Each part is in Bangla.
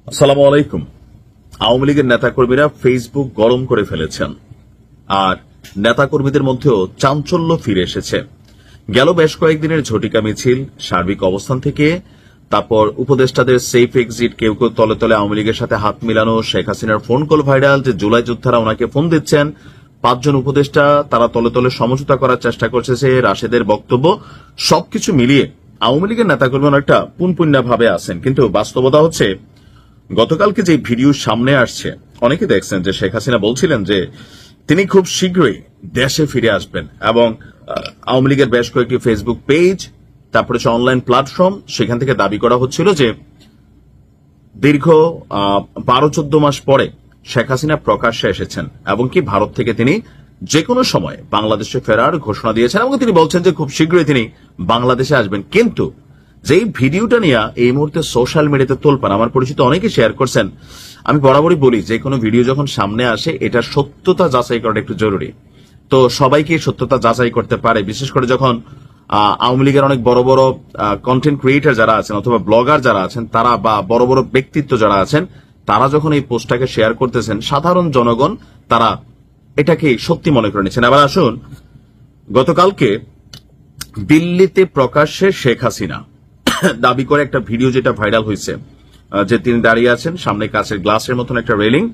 আসসালামু আলাইকুম। আওয়ামী লীগের নেতাকর্মীরা ফেসবুক গরম করে ফেলেছেন, আর নেতাকর্মীদের মধ্যেও চাঞ্চল্য ফিরে এসেছে। গেল বেশ কয়েকদিনের ঝটিকা মিছিল, সার্বিক অবস্থান থেকে তারপর উপদেষ্টাদের সেফ এক্সিট, কেউ কেউ তলে তলে আওয়ামী লীগের সাথে হাত মিলানো, শেখ হাসিনার ফোন কল ভাইরাল, যে জুলাই যোদ্ধারা ওনাকে ফোন দিচ্ছেন, 5 জন উপদেষ্টা তারা তলে তলে সমঝোতা করার চেষ্টা করছে, রাশেদের বক্তব্য, সবকিছু মিলিয়ে আওয়ামী লীগের নেতাকর্মী অনেকটা পুনপুন্যা ভাবে আছেন। কিন্তু বাস্তবতা হচ্ছে, গতকালকে যে ভিডিও সামনে আসছে, অনেকে দেখছেন যে শেখ হাসিনা বলছিলেন যে তিনি খুব শীঘ্রই দেশে ফিরে আসবেন, এবং আওয়ামী লীগের বেশ কয়েকটি ফেসবুক পেজ, তারপরে অনলাইন প্ল্যাটফর্ম, সেখান থেকে দাবি করা হচ্ছিল যে দীর্ঘ 12-14 মাস পরে শেখ হাসিনা প্রকাশ্যে এসেছেন, এবং কি ভারত থেকে তিনি যে কোনো সময় বাংলাদেশে ফেরার ঘোষণা দিয়েছেন, এবং তিনি বলছেন যে খুব শীঘ্রই তিনি বাংলাদেশে আসবেন। কিন্তু যেই ভিডিওটা নিয়ে এই মুহূর্তে সোশ্যাল মিডিয়াতে তোলপান, আমার পরিচিত অনেকে শেয়ার করছেন। আমি বরাবরই বলি, যে কোনো ভিডিও যখন সামনে আসে, এটা সত্যতা যাচাই করাটা একটু জরুরি। তো সবাইকে সত্যতা যাচাই করতে পারে, বিশেষ করে যখন আওয়ামী লীগের অনেক বড় বড় কন্টেন্ট ক্রিয়েটর যারা আছেন অথবা ব্লগার যারা আছেন, তারা বা বড় বড় ব্যক্তিত্ব যারা আছেন, তারা যখন এই পোস্টটাকে শেয়ার করতেছেন, সাধারণ জনগণ তারা এটাকে সত্যি মনে করে নিচ্ছেন। আবার আসুন, গতকালকে দিল্লিতে প্রকাশ্যে শেখ হাসিনা দাবি করে একটা ভিডিও যেটা ভাইরাল হয়েছে, যে তিনি দাঁড়িয়ে আছেন সামনে কাঁচের গ্লাসের মতন একটা রেলিং,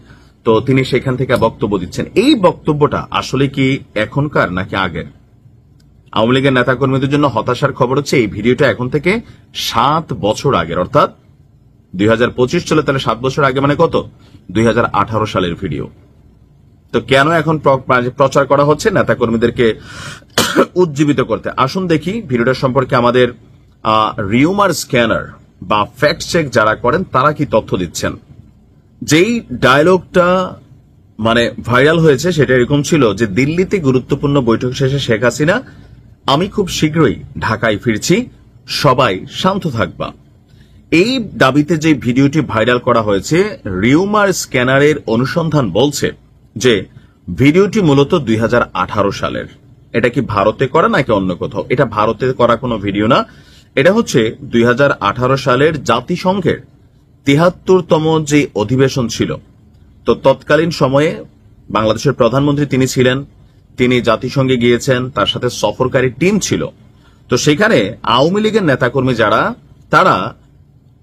তো তিনি সেখান থেকে বক্তব্য দিচ্ছেন। এই বক্তব্যটা আসলে কি এখনকার নাকি আগের? আওয়ামী লীগের নেতাকর্মীদের জন্য হতাশার খবর হচ্ছে, এই ভিডিওটা এখন থেকে 7 বছর আগের, অর্থাৎ 2025 চলে, তাহলে 7 বছর আগে মানে কত? 2018 সালের ভিডিও। তো কেন এখন প্রচার করা হচ্ছে নেতাকর্মীদেরকে উজ্জীবিত করতে? আসুন দেখি ভিডিওটা সম্পর্কে আমাদের রিউমার স্ক্যানার বা ফ্যাক্ট চেক যারা করেন তারা কি তথ্য দিচ্ছেন। যেই ডায়লগটা মানে ভাইরাল হয়েছে সেটা এরকম ছিল যে, দিল্লিতে গুরুত্বপূর্ণ বৈঠক শেষে শেখ হাসিনা, আমি খুব শীঘ্রই ঢাকায় ফিরছি, সবাই শান্ত থাকবা। এই দাবিতে যে ভিডিওটি ভাইরাল করা হয়েছে, রিউমার স্ক্যানারের অনুসন্ধান বলছে যে ভিডিওটি মূলত 2018 সালের। এটা কি ভারতে করা নাকি অন্য কোথাও? এটা ভারতে করা কোনো ভিডিও না, এটা হচ্ছে 2018 সালের জাতিসংঘের 73তম যে অধিবেশন ছিল। তো তৎকালীন সময়ে বাংলাদেশের প্রধানমন্ত্রী তিনি ছিলেন, তিনি জাতিসংঘে গিয়েছেন, তার সাথে সফরকারী টিম ছিল। তো সেখানে আওয়ামী লীগের নেতাকর্মী যারা, তারা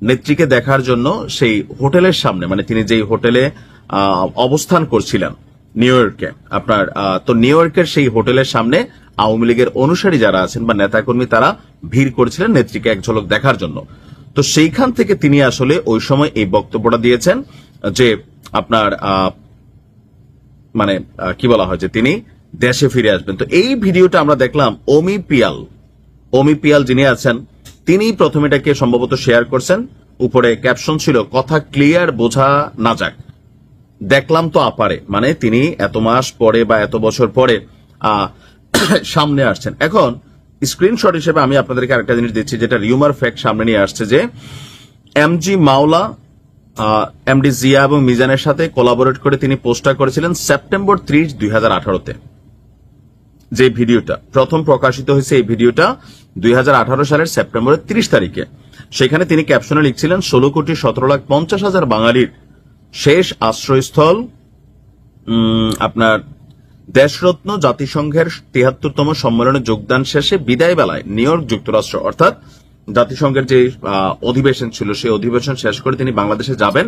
নেত্রীকে দেখার জন্য সেই হোটেলের সামনে, মানে তিনি যেই হোটেলে অবস্থান করছিলেন নিউ ইয়র্কে, আপনার তো নিউ ইয়র্কের সেই হোটেলের সামনে আওয়ামী লীগের অনুসারী যারা আছেন বা নেতাকর্মী, তারা ভিড় করেছিলেন নেত্রীকে এক ঝলক দেখার জন্য। তো সেইখান থেকে তিনি আসলে ওই সময় এই বক্তব্যটা দিয়েছেন যে আপনার মানে কি বলা হয়, যে তিনি দেশে ফিরে আসবেন। তো এই ভিডিওটা আমরা দেখলাম, অমি পিয়াল যিনি আছেন, তিনি প্রথমে এটাকে সম্ভবত শেয়ার করছেন। উপরে ক্যাপশন ছিল, কথা ক্লিয়ার, বোঝা না যাক, দেখলাম তো আপারে, মানে তিনি এত মাস পরে বা এত বছর পরে সামনে আসছেন। এখন স্ক্রিনশট হিসেবে আমি আপনাদেরকে আরেকটা জিনিস দিচ্ছি, যেটা রিউমার ফ্যাক্ট সামনে নিয়ে আসছে, যে এমজি মাওলা এমডি জিয়া এবং মিজানের সাথে কোলাবোরেট করে তিনি পোস্টটা করেছিলেন সেপ্টেম্বর 30, 2018-তে। যে ভিডিওটা প্রথম প্রকাশিত হয়েছে, এই ভিডিওটা 2018 সালের সেপ্টেম্বরের 30 তারিখে। সেখানে তিনি ক্যাপশনে লিখছিলেন, 16,17,50,000 বাঙালির শেষ আশ্রয়স্থল আপনার দেশরত্ন জাতিসংঘের 73তম সম্মেলনে যোগদান শেষে বিদায় বেলায় নিউ ইয়র্ক যুক্তরাষ্ট্র, অর্থাৎ জাতিসংঘের যে অধিবেশন ছিল, সেই অধিবেশন শেষ করে তিনি বাংলাদেশে যাবেন।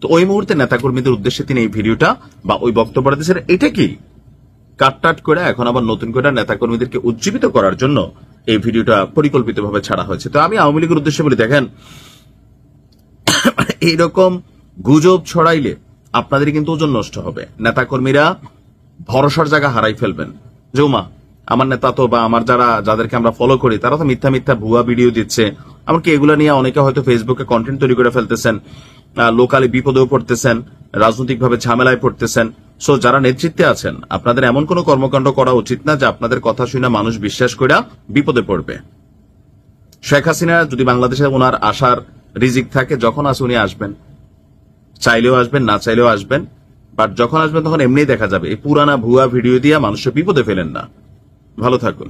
তো ওই মুহূর্তে নেতাকর্মীদের উদ্দেশ্যে তিনি এই ভিডিওটা বা ওই বক্তব্যটা দিয়েছেন। এটা কি কাটটাট করে এখন আবার নতুন করে নেতাকর্মীদেরকে উজ্জীবিত করার জন্য এই ভিডিওটা পরিকল্পিতভাবে ছাড়া হয়েছে? তো আমি আওয়ামী লীগের উদ্দেশ্যে বলি, দেখেন, এইরকম গুজব ছড়াইলে আপনাদের কিন্তু ওজন নষ্ট হবে। নেতাকর্মীরা ভরসার জায়গা হারাই ফেলবেন। জৌমা, আমার নেতা তো বা আমার যাদেরকে আমরা ফলো করি, তারা তো মিথ্যা মিথ্যা ভুয়া ভিডিও দিচ্ছে। এমনকি এগুলো নিয়ে অনেকে হয়তো ফেসবুকে কন্টেন্ট তৈরি করে ফেলতেছেন, লোকালি বিপদেও পড়তেছেন, রাজনৈতিকভাবে ঝামেলায় পড়তেছেন। সো যারা নেতৃত্বে আছেন, আপনাদের এমন কোন কর্মকাণ্ড করা উচিত না যে আপনাদের কথা শুনে মানুষ বিশ্বাস করে বিপদে পড়বে। শেখ হাসিনা যদি বাংলাদেশে ওনার আসার রিজিক থাকে, যখন আসে উনি আসবেন, চাইলেও আসবেন, না চাইলেও আসবেন। বাট যখন আসবেন তখন এমনি দেখা যাবে। এই পুরানা ভুয়া ভিডিও দিয়ে মানুষের বিপদে ফেলেন না। ভালো থাকুন।